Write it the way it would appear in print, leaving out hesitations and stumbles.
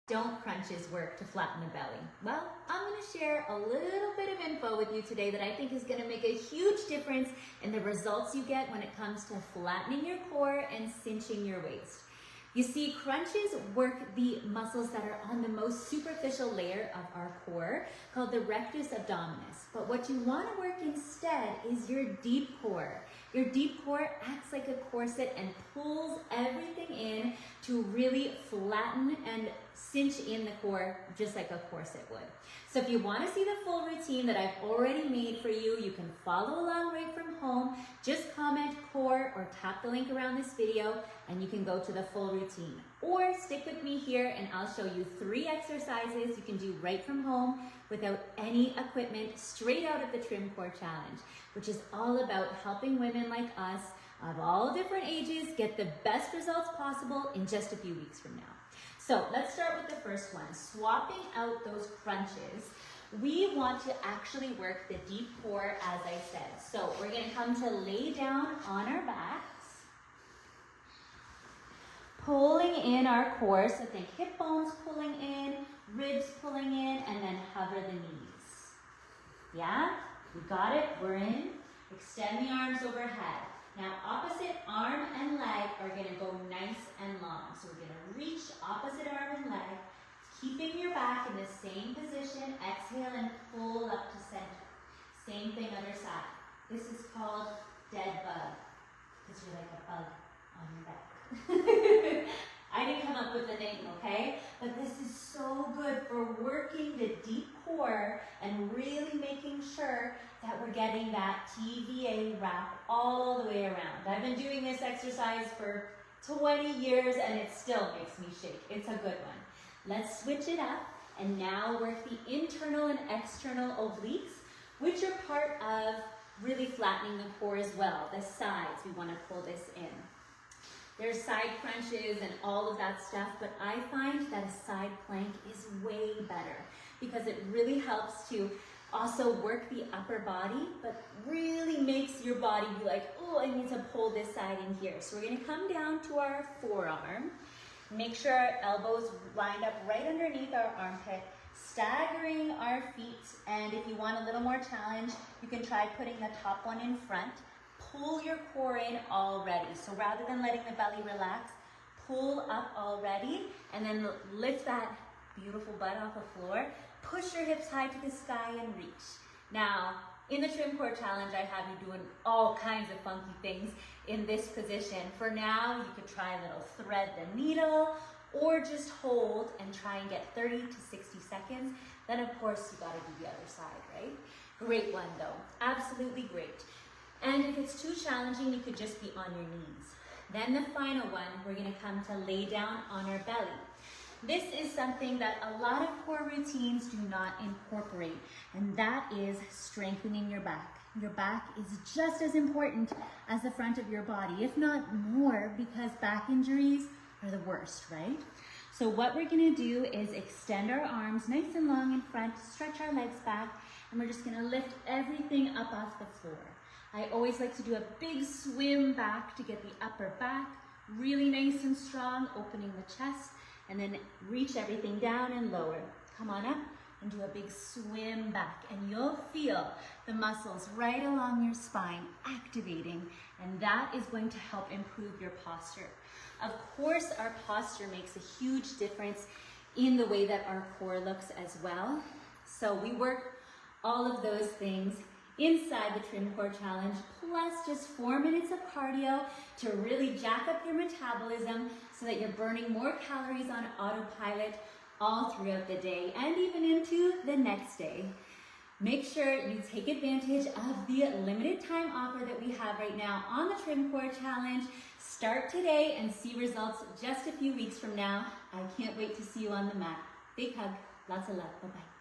Don't crunches work to flatten the belly? Well, I'm going to share a little bit of info with you today that I think is going to make a huge difference in the results you get when it comes to flattening your core and cinching your waist. You see, crunches work the muscles that are on the most superficial layer of our core, called the rectus abdominis. But what you want to work instead is your deep core. Your deep core acts like a corset and pulls everything in to really flatten and cinch in the core just like a corset would. So if you want to see the full routine that I've already made for you, you can follow along right from home. Just comment core or tap the link around this video and you can go to the full routine. Or stick with me here and I'll show you 3 exercises you can do right from home without any equipment, straight out of the Trim Core Challenge, which is all about helping women like us of all different ages get the best results possible in just a few weeks from now. So let's start with the first one, swapping out those crunches. We want to actually work the deep core, as I said. So we're going to come to lay down on our backs, pulling in our core. So think hip bones pulling in, ribs pulling in, and then hover the knees. Yeah? We got it. We're in. Extend the arms overhead. Now, opposite arm and leg are going to go nice and long. So we're going to reach opposite arm and leg, keeping your back in the same position. Exhale and pull up to center. Same thing other side. This is called dead bug, because you're like a bug on your back. I didn't come up with the name, okay? But this is so good for working the deep core and really making sure that we're getting that TVA wrap all the way around. I've been doing this exercise for 20 years and it still makes me shake. It's a good one. Let's switch it up and now work the internal and external obliques, which are part of really flattening the core as well. The sides, we want to pull this in. There's side crunches and all of that stuff, but I find that a side plank is way better because it really helps to also work the upper body, but really makes your body be like, oh, I need to pull this side in here. So we're going to come down to our forearm. Make sure our elbows lined up right underneath our armpit, staggering our feet. And if you want a little more challenge, you can try putting the top one in front. Pull your core in already. So rather than letting the belly relax, pull up already and then lift that beautiful butt off the floor. Push your hips high to the sky and reach. Now, in the Trim Core Challenge, I have you doing all kinds of funky things in this position. For now, you could try a little thread the needle or just hold and try and get 30 to 60 seconds. Then, of course, you gotta do the other side, right? Great one, though. Absolutely great. And if it's too challenging, you could just be on your knees. Then the final one, we're gonna come to lay down on our belly. This is something that a lot of core routines do not incorporate, and that is strengthening your back. Your back is just as important as the front of your body, if not more, because back injuries are the worst, right? So what we're gonna do is extend our arms nice and long in front, stretch our legs back, and we're just gonna lift everything up off the floor. I always like to do a big swim back to get the upper back really nice and strong, opening the chest, and then reach everything down and lower. Come on up and do a big swim back, and you'll feel the muscles right along your spine activating, and that is going to help improve your posture. Of course, our posture makes a huge difference in the way that our core looks as well. So we work all of those things inside the Trim Core Challenge, plus just 4 minutes of cardio to really jack up your metabolism so that you're burning more calories on autopilot all throughout the day and even into the next day. Make sure you take advantage of the limited time offer that we have right now on the Trim Core Challenge. Start today and see results just a few weeks from now. I can't wait to see you on the mat. Big hug, lots of love, bye-bye.